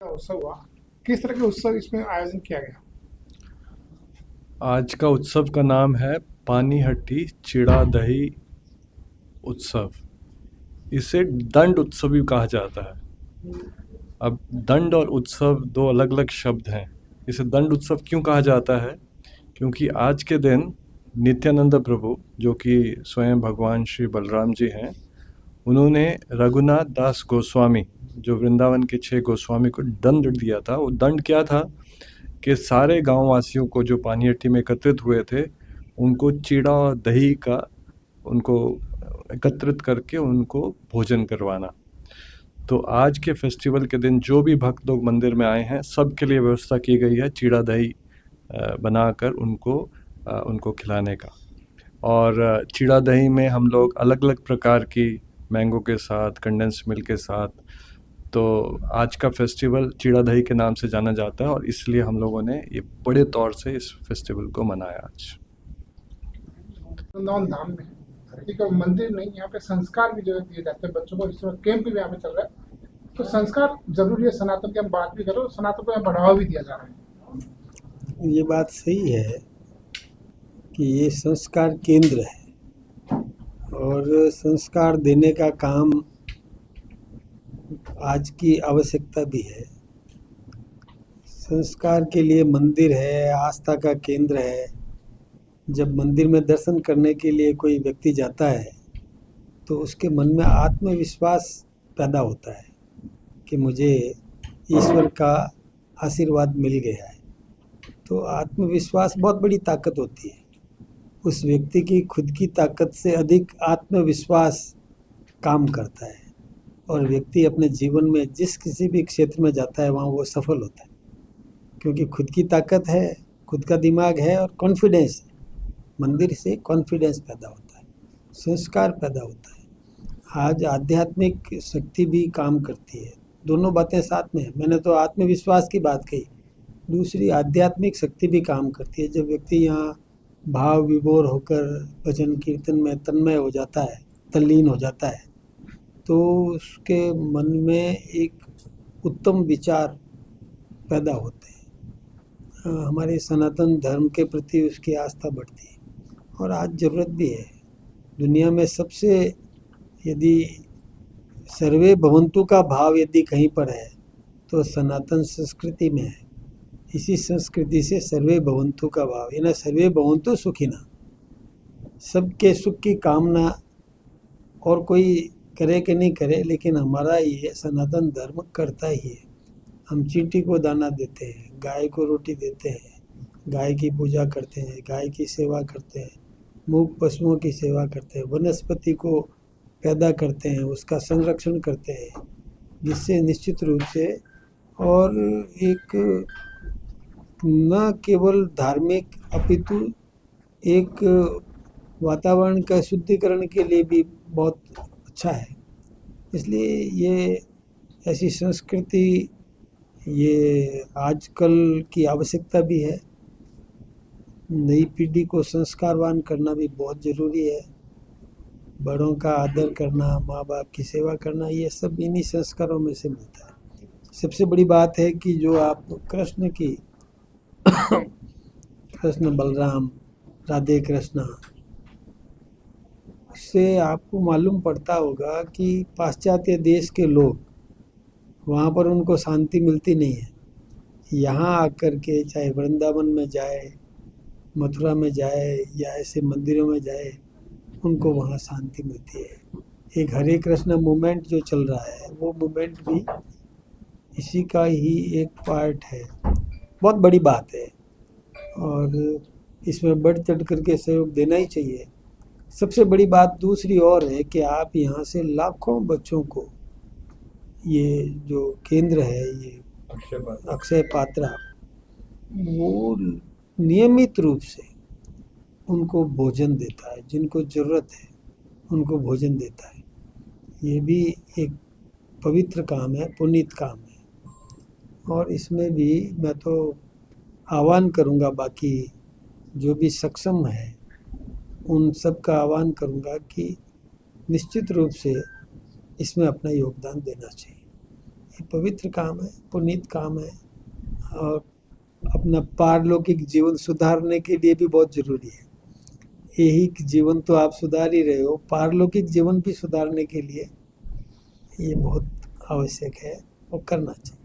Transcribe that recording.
उत्सव हुआ। किस तरह के उत्सव इसमें आयोजन किया गया? आज का उत्सव का नाम है पानीहट्टी चिड़ा दही उत्सव। इसे दंड उत्सव भी कहा जाता है। अब दंड और उत्सव दो अलग अलग शब्द हैं। इसे दंड उत्सव क्यों कहा जाता है? क्योंकि आज के दिन नित्यानंद प्रभु, जो कि स्वयं भगवान श्री बलराम जी हैं, उन्होंने रघुनाथ दास गोस्वामी, जो वृंदावन के 6 गोस्वामी को दंड दिया था। वो दंड क्या था कि सारे गांव वासियों को जो पानीहट्टी में एकत्रित हुए थे, उनको चीड़ा और दही का उनको एकत्रित करके उनको भोजन करवाना। तो आज के फेस्टिवल के दिन जो भी भक्त लोग मंदिर में आए हैं, सबके लिए व्यवस्था की गई है चीड़ा दही बनाकर उनको खिलाने का। और चीड़ा दही में हम लोग अलग अलग प्रकार की मैंगो के साथ, कंडेंस मिल्क के साथ, तो आज का फेस्टिवल चीड़ा दही के नाम से जाना जाता है और इसलिए हम लोगों ने ये बड़े तौर से इस फेस्टिवल को मनाया आज। वृंदावन धाम में एक मंदिर नहीं, यहाँ पे संस्कार भी जो है दिए जाते हैं बच्चों को। इस समय कैंप भी यहाँ पे चल रहा है, तो संस्कार जरूरी है। सनातन की हम बात भी करो, सनातन को यहाँ बढ़ावा भी दिया जा रहा है। ये बात सही है कि ये संस्कार केंद्र है और संस्कार देने का काम आज की आवश्यकता भी है। संस्कार के लिए मंदिर है, आस्था का केंद्र है। जब मंदिर में दर्शन करने के लिए कोई व्यक्ति जाता है तो उसके मन में आत्मविश्वास पैदा होता है कि मुझे ईश्वर का आशीर्वाद मिल गया है। तो आत्मविश्वास बहुत बड़ी ताकत होती है। उस व्यक्ति की खुद की ताकत से अधिक आत्मविश्वास काम करता है और व्यक्ति अपने जीवन में जिस किसी भी क्षेत्र में जाता है वहाँ वो सफल होता है, क्योंकि खुद की ताकत है, खुद का दिमाग है और कॉन्फिडेंस है। मंदिर से कॉन्फिडेंस पैदा होता है, संस्कार पैदा होता है। आज आध्यात्मिक शक्ति भी काम करती है, दोनों बातें साथ में है। मैंने तो आत्मविश्वास की बात कही, दूसरी आध्यात्मिक शक्ति भी काम करती है। जब व्यक्ति यहाँ भाव विभोर होकर भजन कीर्तन में तन्मय हो जाता है, तल्लीन हो जाता है, तो उसके मन में एक उत्तम विचार पैदा होते हैं। हमारे सनातन धर्म के प्रति उसकी आस्था बढ़ती है और आज ज़रूरत भी है। दुनिया में सबसे यदि सर्वे भवन्तु का भाव यदि कहीं पर है तो सनातन संस्कृति में है। इसी संस्कृति से सर्वे भवन्तु का भाव, यानी सर्वे भवन्तु सुखिना, सबके सुख की कामना, और कोई करे कि नहीं करे, लेकिन हमारा ये सनातन धर्म करता ही है। हम चींटी को दाना देते हैं, गाय को रोटी देते हैं, गाय की पूजा करते हैं, गाय की सेवा करते हैं, मूक पशुओं की सेवा करते हैं, वनस्पति को पैदा करते हैं, उसका संरक्षण करते हैं, जिससे निश्चित रूप से और एक न केवल धार्मिक अपितु एक वातावरण का शुद्धिकरण के लिए भी बहुत अच्छा है। इसलिए ये ऐसी संस्कृति ये आजकल की आवश्यकता भी है। नई पीढ़ी को संस्कारवान करना भी बहुत ज़रूरी है। बड़ों का आदर करना, माँ बाप की सेवा करना, ये सब इन्हीं संस्कारों में से मिलता है। सबसे बड़ी बात है कि जो आप कृष्ण की कृष्ण बलराम, राधे कृष्णा, उससे आपको मालूम पड़ता होगा कि पाश्चात्य देश के लोग, वहाँ पर उनको शांति मिलती नहीं है। यहाँ आकर के चाहे वृंदावन में जाए, मथुरा में जाए या ऐसे मंदिरों में जाए, उनको वहाँ शांति मिलती है। एक हरे कृष्ण मूवमेंट जो चल रहा है, वो मूवमेंट भी इसी का ही एक पार्ट है। बहुत बड़ी बात है और इसमें बढ़ चढ़ करके सहयोग देना ही चाहिए। सबसे बड़ी बात दूसरी और है कि आप यहाँ से लाखों बच्चों को, ये जो केंद्र है ये अक्षय पात्रा, वो नियमित रूप से उनको भोजन देता है। जिनको ज़रूरत है उनको भोजन देता है। ये भी एक पवित्र काम है, पुनीत काम है। और इसमें भी मैं तो आह्वान करूँगा, बाकी जो भी सक्षम है उन सब का आह्वान करूँगा कि निश्चित रूप से इसमें अपना योगदान देना चाहिए। ये पवित्र काम है, पुनीत काम है और अपना पारलौकिक जीवन सुधारने के लिए भी बहुत जरूरी है। यही जीवन तो आप सुधार ही रहे हो, पारलौकिक जीवन भी सुधारने के लिए ये बहुत आवश्यक है और करना चाहिए।